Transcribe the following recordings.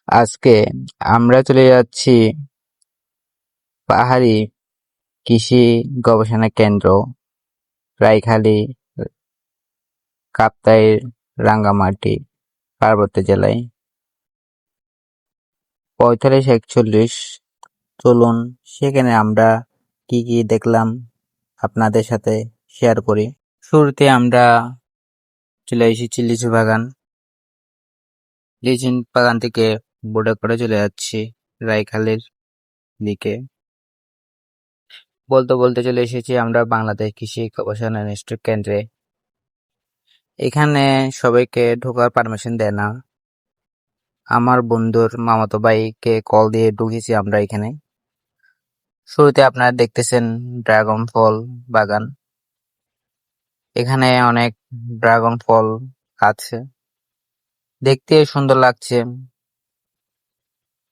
আজকে আমরা চলে যাচ্ছি পাহাড়ি কৃষি গবেষণা কেন্দ্র রাইখালি, কাপ্তাই, রাঙ্গামাটি পার্বত্য জেলায়। 45-41। চলুন সেখানে আমরা কি কি দেখলাম আপনাদের সাথে শেয়ার করি। শুরুতে আমরা চলে এসেছি লিচু বাগান। লিচু বাগান থেকে বোটে করে চলে যাচ্ছি রাইখালির দিকে। বলতে বলতে চলে এসেছি আমরা বাংলাদেশ কৃষি গবেষণা ইনস্টিটিউট কেন্দ্রে। এখানে সবাইকে ঢোকার পারমিশন দেয় না। আমার বন্ধুর মামাতো ভাইকে কল দিয়ে ঢুকেছি আমরা এখানে। শুরুতে আপনারা দেখতেছেন ড্রাগন ফল বাগান। এখানে অনেক ড্রাগন ফল আছে, দেখতে সুন্দর লাগছে।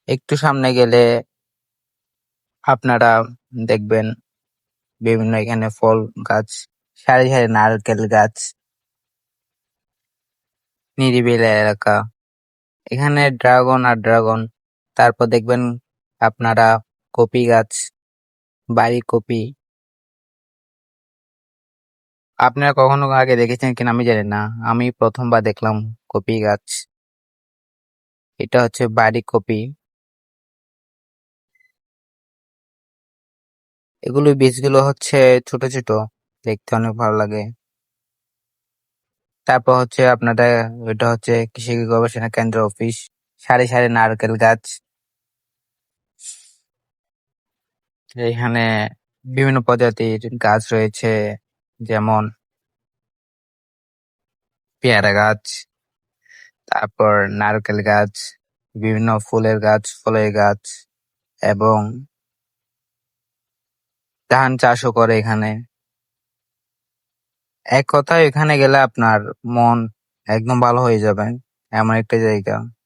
একটু সামনে গেলে আপনারা দেখবেন বিভিন্ন এখানে ফল গাছ, সারি সারি নারকেল গাছ, নিরিবিলি এলাকা। এখানে ড্রাগন আর ড্রাগন। তারপর দেখবেন আপনারা কপি গাছ, বাড়ি কপি। আপনারা কখনো আগে দেখেছেন কিনা আমি জানি না, আমি প্রথমবার দেখলাম কপি গাছ। এটা হচ্ছে বাড়ি কপি। এগুলো বীজগুলো হচ্ছে ছোট ছোট, দেখতে অনেক ভালো লাগে। তারপর হচ্ছে আপনাদের এটা হচ্ছে কৃষি গবেষণা কেন্দ্র অফিস। সারি সারি নারকেল গাছ। এখানে বিভিন্ন প্রজাতির গাছ রয়েছে, যেমন পেয়ারা গাছ, তারপর নারকেল গাছ, বিভিন্ন ফুলের গাছ, ফলের গাছ, এবং ধান চাষও করে এখানে। এক কথায় এখানে গেলে আপনার মন একদম ভালো হয়ে যাবে, এমন একটা জায়গা।